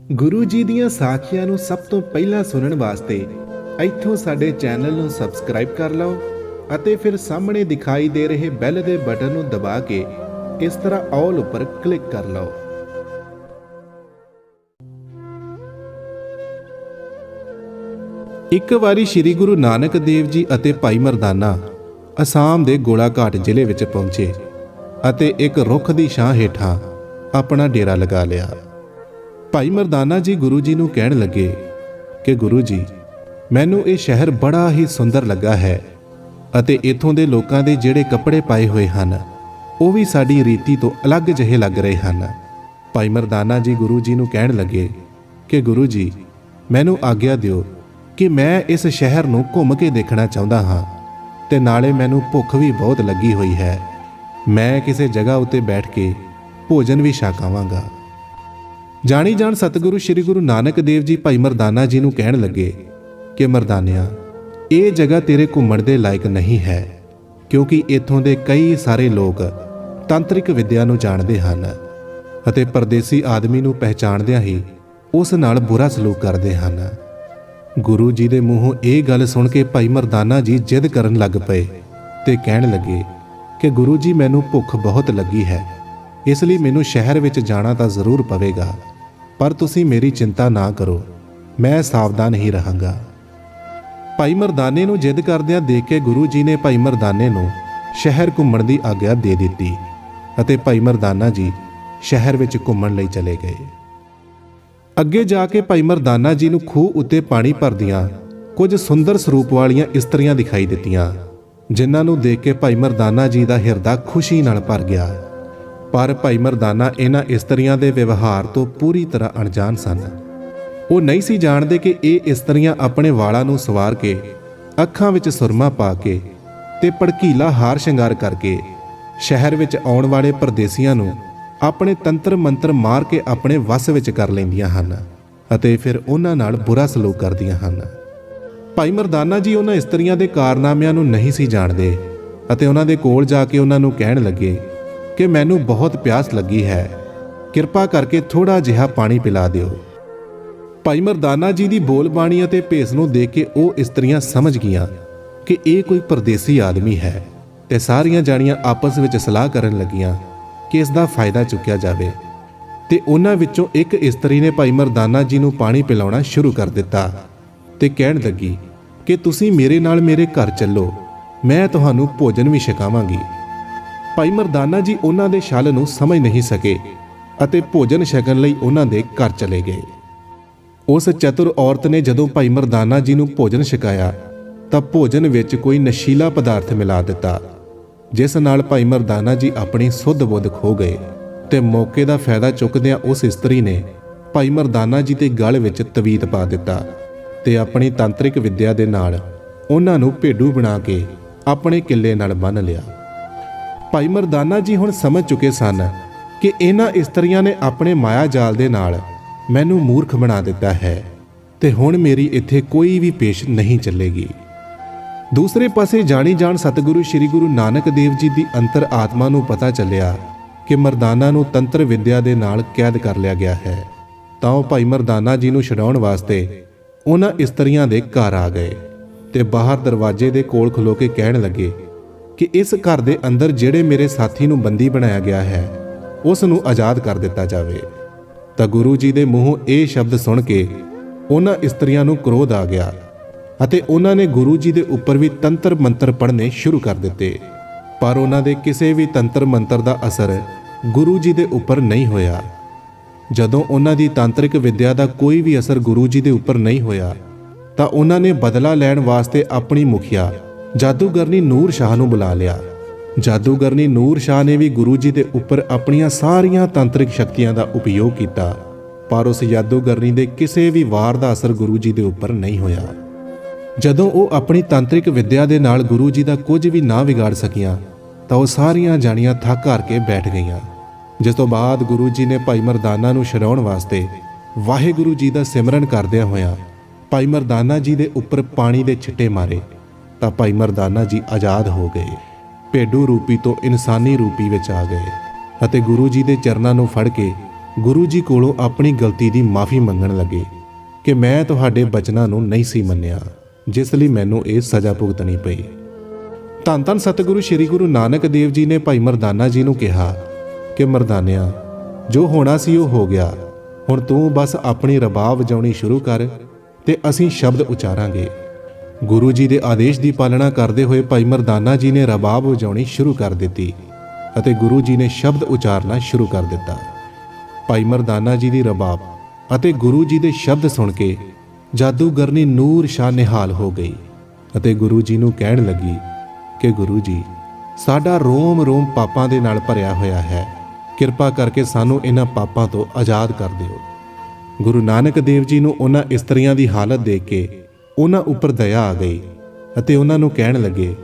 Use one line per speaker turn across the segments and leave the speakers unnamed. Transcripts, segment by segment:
ਗੁਰੂ ਜੀ ਦੀਆਂ ਸਾਖੀਆਂ ਨੂੰ ਸਭ ਤੋਂ ਪਹਿਲਾਂ ਸੁਣਨ ਵਾਸਤੇ ਇੱਥੋਂ ਸਾਡੇ ਚੈਨਲ ਨੂੰ ਸਬਸਕ੍ਰਾਈਬ ਕਰ ਲਓ ਅਤੇ ਫਿਰ ਸਾਹਮਣੇ ਦਿਖਾਈ ਦੇ ਰਹੇ ਬੈਲ ਦੇ ਬਟਨ ਨੂੰ ਦਬਾ ਕੇ ਇਸ ਤਰ੍ਹਾਂ ਆਲ ਉੱਪਰ ਕਲਿੱਕ ਕਰ ਲਓ। ਇੱਕ ਵਾਰੀ ਸ੍ਰੀ ਗੁਰੂ ਨਾਨਕ ਦੇਵ ਜੀ ਅਤੇ ਭਾਈ ਮਰਦਾਨਾ ਅਸਾਮ ਦੇ ਗੋਲਾਘਾਟ ਜ਼ਿਲ੍ਹੇ ਵਿੱਚ ਪਹੁੰਚੇ ਅਤੇ ਇੱਕ ਰੁੱਖ ਦੀ ਛਾਂ ਹੇਠਾਂ ਆਪਣਾ ਡੇਰਾ ਲਗਾ ਲਿਆ। ਭਾਈ ਮਰਦਾਨਾ ਜੀ ਗੁਰੂ ਜੀ ਨੂੰ ਕਹਿਣ ਲੱਗੇ ਕਿ ਗੁਰੂ ਜੀ, ਮੈਨੂੰ ਇਹ ਸ਼ਹਿਰ ਬੜਾ ਹੀ ਸੁੰਦਰ ਲੱਗਾ ਹੈ ਅਤੇ ਇੱਥੋਂ ਦੇ ਲੋਕਾਂ ਦੇ ਜਿਹੜੇ ਕੱਪੜੇ ਪਾਏ ਹੋਏ ਹਨ ਉਹ ਵੀ ਸਾਡੀ ਰੀਤੀ ਤੋਂ ਅਲੱਗ ਜਿਹੇ ਲੱਗ ਰਹੇ ਹਨ। ਭਾਈ ਮਰਦਾਨਾ ਜੀ ਗੁਰੂ ਜੀ ਨੂੰ ਕਹਿਣ ਲੱਗੇ ਕਿ ਗੁਰੂ ਜੀ, ਮੈਨੂੰ ਆਗਿਆ ਦਿਓ ਕਿ ਮੈਂ ਇਸ ਸ਼ਹਿਰ ਨੂੰ ਘੁੰਮ ਕੇ ਦੇਖਣਾ ਚਾਹੁੰਦਾ ਹਾਂ ਤੇ ਨਾਲੇ ਮੈਨੂੰ ਭੁੱਖ ਵੀ ਬਹੁਤ ਲੱਗੀ ਹੋਈ ਹੈ। ਮੈਂ ਕਿਸੇ ਜਗ੍ਹਾ ਉੱਤੇ ਬੈਠ ਕੇ ਭੋਜਨ ਵੀ ਛਕਾਵਾਂਗਾ। ਜਾਣੀ ਜਾਣ ਸਤਿਗੁਰੂ ਸ੍ਰੀ ਗੁਰੂ ਨਾਨਕ ਦੇਵ ਜੀ ਭਾਈ ਮਰਦਾਨਾ ਜੀ ਨੂੰ ਕਹਿਣ ਲੱਗੇ ਕਿ ਮਰਦਾਨਿਆ, ਇਹ ਜਗ੍ਹਾ ਤੇਰੇ ਘੁੰਮਣ ਦੇ ਲਾਇਕ ਨਹੀਂ ਹੈ, ਕਿਉਂਕਿ ਇੱਥੋਂ ਦੇ ਕਈ ਸਾਰੇ ਲੋਕ ਤਾਂਤਰਿਕ ਵਿਦਿਆ ਨੂੰ ਜਾਣਦੇ ਹਨ ਅਤੇ ਪਰਦੇਸੀ ਆਦਮੀ ਨੂੰ ਪਹਿਚਾਣਦਿਆਂ ਹੀ ਉਸ ਨਾਲ ਬੁਰਾ ਸਲੂਕ ਕਰਦੇ ਹਨ। ਗੁਰੂ ਜੀ ਦੇ ਮੂੰਹੋਂ ਇਹ ਗੱਲ ਸੁਣ ਕੇ ਭਾਈ ਮਰਦਾਨਾ ਜੀ ਜਿੱਦ ਕਰਨ ਲੱਗ ਪਏ ਤੇ ਕਹਿਣ ਲੱਗੇ ਕਿ ਗੁਰੂ ਜੀ, ਮੈਨੂੰ ਭੁੱਖ ਬਹੁਤ ਲੱਗੀ ਹੈ, ਇਸ ਲਈ ਮੈਨੂੰ ਸ਼ਹਿਰ ਵਿੱਚ ਜਾਣਾ ਤਾਂ ਜ਼ਰੂਰ ਪਵੇਗਾ, ਪਰ ਤੁਸੀਂ ਮੇਰੀ ਚਿੰਤਾ ਨਾ ਕਰੋ, ਮੈਂ ਸਾਵਧਾਨ ਹੀ ਰਹਾਂਗਾ। ਭਾਈ ਮਰਦਾਨੇ ਨੂੰ ਜਿੱਦ ਕਰਦਿਆਂ ਦੇਖ ਕੇ ਗੁਰੂ ਜੀ ਨੇ ਭਾਈ ਮਰਦਾਨੇ ਨੂੰ ਸ਼ਹਿਰ ਘੁੰਮਣ ਦੀ ਆਗਿਆ ਦੇ ਦਿੱਤੀ ਅਤੇ ਭਾਈ ਮਰਦਾਨਾ ਜੀ ਸ਼ਹਿਰ ਵਿੱਚ ਘੁੰਮਣ ਲਈ ਚਲੇ ਗਏ। ਅੱਗੇ ਜਾ ਕੇ ਭਾਈ ਮਰਦਾਨਾ ਜੀ ਨੂੰ ਖੂਹ ਉੱਤੇ ਪਾਣੀ ਭਰਦੀਆਂ ਕੁਝ ਸੁੰਦਰ ਸਰੂਪ ਵਾਲੀਆਂ ਇਸਤਰੀਆਂ ਦਿਖਾਈ ਦਿੱਤੀਆਂ, ਜਿਨ੍ਹਾਂ ਨੂੰ ਦੇਖ ਕੇ ਭਾਈ ਮਰਦਾਨਾ ਜੀ ਦਾ ਹਿਰਦਾ ਖੁਸ਼ੀ ਨਾਲ ਭਰ ਗਿਆ। ਪਰ ਭਾਈ ਮਰਦਾਨਾ ਇਹਨਾਂ ਇਸਤਰੀਆਂ ਦੇ ਵਿਵਹਾਰ ਤੋਂ ਪੂਰੀ ਤਰ੍ਹਾਂ ਅਣਜਾਣ ਸਨ। ਉਹ ਨਹੀਂ ਸੀ ਜਾਣਦੇ ਕਿ ਇਹ ਇਸਤਰੀਆਂ ਆਪਣੇ ਵਾਲਾਂ ਨੂੰ ਸਵਾਰ ਕੇ, ਅੱਖਾਂ ਵਿੱਚ ਸੁਰਮਾ ਪਾ ਕੇ ਤੇ ਭੜਕੀਲਾ ਹਾਰ ਸ਼ਿੰਗਾਰ ਕਰਕੇ ਸ਼ਹਿਰ ਵਿੱਚ ਆਉਣ ਵਾਲੇ ਪਰਦੇਸੀਆਂ ਨੂੰ ਆਪਣੇ ਤੰਤਰ ਮੰਤਰ ਮਾਰ ਕੇ ਆਪਣੇ ਵੱਸ ਵਿੱਚ ਕਰ ਲੈਂਦੀਆਂ ਹਨ ਅਤੇ ਫਿਰ ਉਹਨਾਂ ਨਾਲ ਬੁਰਾ ਸਲੂਕ ਕਰਦੀਆਂ ਹਨ। ਭਾਈ ਮਰਦਾਨਾ ਜੀ ਉਹਨਾਂ ਇਸਤਰੀਆਂ ਦੇ ਕਾਰਨਾਮਿਆਂ ਨੂੰ ਨਹੀਂ ਸੀ ਜਾਣਦੇ ਅਤੇ ਉਹਨਾਂ ਦੇ ਕੋਲ ਜਾ ਕੇ ਉਹਨਾਂ ਨੂੰ ਕਹਿਣ ਲੱਗੇ ਕਿ ਮੈਨੂੰ ਬਹੁਤ ਪਿਆਸ ਲੱਗੀ ਹੈ, ਕਿਰਪਾ ਕਰਕੇ ਥੋੜਾ ਜਿਹਾ ਪਾਣੀ ਪਿਲਾ ਦਿਓ। ਭਾਈ ਮਰਦਾਨਾ ਜੀ ਦੀ ਬੋਲਬਾਣੀ ਅਤੇ ਭੇਸ ਨੂੰ ਦੇਖ ਕੇ ਉਹ ਇਸਤਰੀਆਂ ਸਮਝ ਗਈਆਂ ਕਿ ਇਹ ਕੋਈ ਪਰਦੇਸੀ ਆਦਮੀ ਹੈ ਤੇ ਸਾਰੀਆਂ ਜਾਣੀਆਂ ਆਪਸ ਵਿੱਚ ਸਲਾਹ ਕਰਨ ਲੱਗੀਆਂ ਕਿ ਇਸ ਦਾ ਫਾਇਦਾ ਚੁੱਕਿਆ ਜਾਵੇ। ਤੇ ਉਹਨਾਂ ਵਿੱਚੋਂ ਇੱਕ ਇਸਤਰੀ ਨੇ ਭਾਈ ਮਰਦਾਨਾ ਜੀ ਨੂੰ ਪਾਣੀ ਪਿਲਾਉਣਾ ਸ਼ੁਰੂ ਕਰ ਦਿੱਤਾ ਤੇ ਕਹਿਣ ਲੱਗੀ ਕਿ ਤੁਸੀਂ ਮੇਰੇ ਨਾਲ ਮੇਰੇ ਘਰ ਚੱਲੋ, ਮੈਂ ਤੁਹਾਨੂੰ ਭੋਜਨ ਵੀ ਛਕਾਵਾਂਗੀ। ਭਾਈ ਮਰਦਾਨਾ ਜੀ ਉਹਨਾਂ ਦੇ ਛਲ ਨੂੰ ਸਮਝ ਨਹੀਂ ਸਕੇ ਅਤੇ ਭੋਜਨ ਛਕਣ ਲਈ ਉਹਨਾਂ ਦੇ ਘਰ ਚਲੇ ਗਏ। ਉਸ ਚਤੁਰ ਔਰਤ ਨੇ ਜਦੋਂ ਭਾਈ ਮਰਦਾਨਾ ਜੀ ਨੂੰ ਭੋਜਨ ਛਕਾਇਆ ਤਾਂ ਭੋਜਨ ਵਿੱਚ ਕੋਈ ਨਸ਼ੀਲਾ ਪਦਾਰਥ ਮਿਲਾ ਦਿੱਤਾ, ਜਿਸ ਨਾਲ ਭਾਈ ਮਰਦਾਨਾ ਜੀ ਆਪਣੀ ਸੁੱਧ ਬੁੱਧ ਖੋ ਗਏ ਤੇ ਮੌਕੇ ਦਾ ਫਾਇਦਾ ਚੁੱਕਦਿਆਂ ਉਸ ਇਸਤਰੀ ਨੇ ਭਾਈ ਮਰਦਾਨਾ ਜੀ ਦੇ ਗਲ ਵਿੱਚ ਤਵੀਤ ਪਾ ਦਿੱਤਾ ਤੇ ਆਪਣੀ ਤਾਂਤਰਿਕ ਵਿਦਿਆ ਦੇ ਨਾਲ ਉਹਨਾਂ ਨੂੰ ਭੇਡੂ ਬਣਾ ਕੇ ਆਪਣੇ ਕਿੱਲੇ ਨਾਲ ਬੰਨ੍ਹ ਲਿਆ। ਭਾਈ ਮਰਦਾਨਾ ਜੀ ਹੁਣ ਸਮਝ ਚੁੱਕੇ ਸਨ ਕਿ ਇਹਨਾਂ ਇਸਤਰੀਆਂ ਨੇ ਆਪਣੇ ਮਾਇਆ ਜਾਲ ਦੇ ਨਾਲ ਮੈਨੂੰ ਮੂਰਖ ਬਣਾ ਦਿੱਤਾ ਹੈ ਤੇ ਹੁਣ ਮੇਰੀ ਇੱਥੇ ਕੋਈ ਵੀ ਪੇਸ਼ ਨਹੀਂ ਚੱਲੇਗੀ। ਦੂਸਰੇ ਪਾਸੇ ਜਾਣੀ ਜਾਣ ਸਤਿਗੁਰੂ ਸ੍ਰੀ ਗੁਰੂ ਨਾਨਕ ਦੇਵ ਜੀ ਦੀ ਅੰਤਰ ਆਤਮਾ ਨੂੰ ਪਤਾ ਚੱਲਿਆ ਕਿ ਮਰਦਾਨਾ ਨੂੰ ਤੰਤਰ ਵਿਦਿਆ ਦੇ ਨਾਲ ਕੈਦ ਕਰ ਲਿਆ ਗਿਆ ਹੈ, ਤਾਂ ਉਹ ਭਾਈ ਮਰਦਾਨਾ ਜੀ ਨੂੰ ਛਡਾਉਣ ਵਾਸਤੇ ਉਹਨਾਂ ਇਸਤਰੀਆਂ ਦੇ ਘਰ ਆ ਗਏ ਤੇ ਬਾਹਰ ਦਰਵਾਜ਼ੇ ਦੇ ਕੋਲ ਖਲੋ ਕੇ ਕਹਿਣ ਲੱਗੇ ਕਿ ਇਸ ਘਰ ਦੇ ਅੰਦਰ ਜਿਹੜੇ ਮੇਰੇ ਸਾਥੀ ਨੂੰ ਬੰਦੀ ਬਣਾਇਆ ਗਿਆ ਹੈ ਉਸ ਨੂੰ ਆਜ਼ਾਦ ਕਰ ਦਿੱਤਾ ਜਾਵੇ। ਤਾਂ ਗੁਰੂ ਜੀ ਦੇ ਮੂੰਹੋਂ ਇਹ ਸ਼ਬਦ ਸੁਣ ਕੇ ਉਹਨਾਂ ਇਸਤਰੀਆਂ ਨੂੰ ਕ੍ਰੋਧ ਆ ਗਿਆ ਅਤੇ ਉਹਨਾਂ ਨੇ ਗੁਰੂ ਜੀ ਦੇ ਉੱਪਰ ਵੀ ਤੰਤਰ ਮੰਤਰ ਪੜ੍ਹਨੇ ਸ਼ੁਰੂ ਕਰ ਦਿੱਤੇ, ਪਰ ਉਹਨਾਂ ਦੇ ਕਿਸੇ ਵੀ ਤੰਤਰ ਮੰਤਰ ਦਾ ਅਸਰ ਗੁਰੂ ਜੀ ਦੇ ਉੱਪਰ ਨਹੀਂ ਹੋਇਆ। ਜਦੋਂ ਉਹਨਾਂ ਦੀ ਤਾਂਤਰਿਕ ਵਿਦਿਆ ਦਾ ਕੋਈ ਵੀ ਅਸਰ ਗੁਰੂ ਜੀ ਦੇ ਉੱਪਰ ਨਹੀਂ ਹੋਇਆ ਤਾਂ ਉਹਨਾਂ ਨੇ ਬਦਲਾ ਲੈਣ ਵਾਸਤੇ ਆਪਣੀ ਮੁਖੀਆ ਜਾਦੂਗਰਨੀ ਨੂਰ ਸ਼ਾਹ ਨੂੰ ਬੁਲਾ ਲਿਆ। ਜਾਦੂਗਰਨੀ ਨੂਰ ਸ਼ਾਹ ਨੇ ਵੀ ਗੁਰੂ ਜੀ ਦੇ ਉੱਪਰ ਆਪਣੀਆਂ ਸਾਰੀਆਂ ਤਾਂਤਰਿਕ ਸ਼ਕਤੀਆਂ ਦਾ ਉਪਯੋਗ ਕੀਤਾ, ਪਰ ਉਸ ਜਾਦੂਗਰਨੀ ਦੇ ਕਿਸੇ ਵੀ ਵਾਰ ਦਾ ਅਸਰ ਗੁਰੂ ਜੀ ਦੇ ਉੱਪਰ ਨਹੀਂ ਹੋਇਆ। ਜਦੋਂ ਉਹ ਆਪਣੀ ਤਾਂਤਰਿਕ ਵਿਦਿਆ ਦੇ ਨਾਲ ਗੁਰੂ ਜੀ ਦਾ ਕੁਝ ਵੀ ਨਾ ਵਿਗਾੜ ਸਕੀਆਂ ਤਾਂ ਉਹ ਸਾਰੀਆਂ ਜਾਣੀਆਂ ਥੱਕ ਹਾਰ ਕੇ ਬੈਠ ਗਈਆਂ। ਜਿਸ ਤੋਂ ਬਾਅਦ ਗੁਰੂ ਜੀ ਨੇ ਭਾਈ ਮਰਦਾਨਾ ਨੂੰ ਛਡਾਉਣ ਵਾਸਤੇ ਵਾਹਿਗੁਰੂ ਜੀ ਦਾ ਸਿਮਰਨ ਕਰਦਿਆਂ ਹੋਇਆਂ ਭਾਈ ਮਰਦਾਨਾ ਜੀ ਦੇ ਉੱਪਰ ਪਾਣੀ ਦੇ ਛਿੱਟੇ ਮਾਰੇ ਤਾਂ ਭਾਈ ਮਰਦਾਨਾ ਜੀ ਆਜ਼ਾਦ ਹੋ ਗਏ, ਭੇਡੂ ਰੂਪੀ ਤੋਂ ਇਨਸਾਨੀ ਰੂਪੀ ਵਿੱਚ ਆ ਗਏ ਅਤੇ ਗੁਰੂ ਜੀ ਦੇ ਚਰਨਾਂ ਨੂੰ ਫੜ ਕੇ ਗੁਰੂ ਜੀ ਕੋਲੋਂ ਆਪਣੀ ਗਲਤੀ ਦੀ ਮਾਫੀ ਮੰਗਣ ਲੱਗੇ ਕਿ ਮੈਂ ਤੁਹਾਡੇ ਬਚਨਾਂ ਨੂੰ ਨਹੀਂ ਸੀ ਮੰਨਿਆ, ਜਿਸ ਲਈ ਮੈਨੂੰ ਇਹ ਸਜ਼ਾ ਭੁਗਤਣੀ ਪਈ। ਧੰਨ ਧੰਨ ਸਤਿਗੁਰੂ ਸ੍ਰੀ ਗੁਰੂ ਨਾਨਕ ਦੇਵ ਜੀ ਨੇ ਭਾਈ ਮਰਦਾਨਾ ਜੀ ਨੂੰ ਕਿਹਾ ਕਿ ਮਰਦਾਨਿਆ, ਜੋ ਹੋਣਾ ਸੀ ਉਹ ਹੋ ਗਿਆ, ਹੁਣ ਤੂੰ ਬਸ ਆਪਣੀ ਰਬਾਬ ਵਜਾਉਣੀ ਸ਼ੁਰੂ ਕਰ ਤੇ ਅਸੀਂ ਸ਼ਬਦ ਉਚਾਰਾਂਗੇ। ਗੁਰੂ ਜੀ ਦੇ ਆਦੇਸ਼ ਦੀ ਪਾਲਣਾ ਕਰਦੇ ਹੋਏ ਭਾਈ ਮਰਦਾਨਾ ਜੀ ਨੇ ਰਬਾਬ ਵਜਾਉਣੀ ਸ਼ੁਰੂ ਕਰ ਦਿੱਤੀ ਅਤੇ ਗੁਰੂ ਜੀ ਨੇ ਸ਼ਬਦ ਉਚਾਰਨਾ ਸ਼ੁਰੂ ਕਰ ਦਿੱਤਾ। ਭਾਈ ਮਰਦਾਨਾ ਜੀ ਦੀ ਰਬਾਬ ਅਤੇ ਗੁਰੂ ਜੀ ਦੇ ਸ਼ਬਦ ਸੁਣ ਕੇ ਜਾਦੂਗਰਨੀ ਨੂਰ ਸ਼ਾਹ ਨਿਹਾਲ ਹੋ ਗਈ ਅਤੇ ਗੁਰੂ ਜੀ ਨੂੰ ਕਹਿਣ ਲੱਗੀ ਕਿ ਗੁਰੂ ਜੀ, ਸਾਡਾ ਰੋਮ ਰੋਮ ਪਾਪਾਂ ਦੇ ਨਾਲ ਭਰਿਆ ਹੋਇਆ ਹੈ, ਕਿਰਪਾ ਕਰਕੇ ਸਾਨੂੰ ਇਹਨਾਂ ਪਾਪਾਂ ਤੋਂ ਆਜ਼ਾਦ ਕਰ ਦਿਓ। ਗੁਰੂ ਨਾਨਕ ਦੇਵ ਜੀ ਨੂੰ ਉਹਨਾਂ ਇਸਤਰੀਆਂ ਦੀ ਹਾਲਤ ਦੇਖ ਕੇ ਉਹਨਾਂ ਉੱਪਰ ਦਇਆ ਆ ਗਈ ਅਤੇ ਉਹਨਾਂ ਨੂੰ ਕਹਿਣ ਲੱਗੇ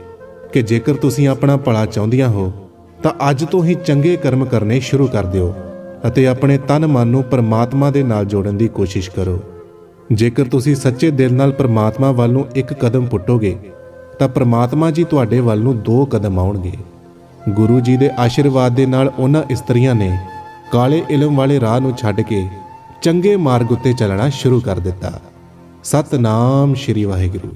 ਕਿ ਜੇਕਰ ਤੁਸੀਂ ਆਪਣਾ ਭਲਾ ਚਾਹੁੰਦੀਆਂ ਹੋ ਤਾਂ ਅੱਜ ਤੋਂ ਹੀ ਚੰਗੇ ਕਰਮ ਕਰਨੇ ਸ਼ੁਰੂ ਕਰ ਦਿਓ ਅਤੇ ਆਪਣੇ ਤਨ ਮਨ ਨੂੰ ਪਰਮਾਤਮਾ ਦੇ ਨਾਲ ਜੋੜਨ ਦੀ ਕੋਸ਼ਿਸ਼ ਕਰੋ। ਜੇਕਰ ਤੁਸੀਂ ਸੱਚੇ ਦਿਲ ਨਾਲ ਪਰਮਾਤਮਾ ਵੱਲ ਨੂੰ ਇੱਕ ਕਦਮ ਪੁੱਟੋਗੇ ਤਾਂ ਪਰਮਾਤਮਾ ਜੀ ਤੁਹਾਡੇ ਵੱਲ ਨੂੰ 2 ਕਦਮ ਆਉਣਗੇ। ਗੁਰੂ ਜੀ ਦੇ ਆਸ਼ੀਰਵਾਦ ਦੇ ਨਾਲ ਉਹਨਾਂ ਇਸਤਰੀਆਂ ਨੇ ਕਾਲੇ ਇਲਮ ਵਾਲੇ ਰਾਹ ਨੂੰ ਛੱਡ ਕੇ ਚੰਗੇ ਮਾਰਗ ਉੱਤੇ ਚੱਲਣਾ ਸ਼ੁਰੂ ਕਰ ਦਿੱਤਾ। ਸਤਨਾਮ ਸ਼੍ਰੀ ਵਾਹਿਗੁਰੂ।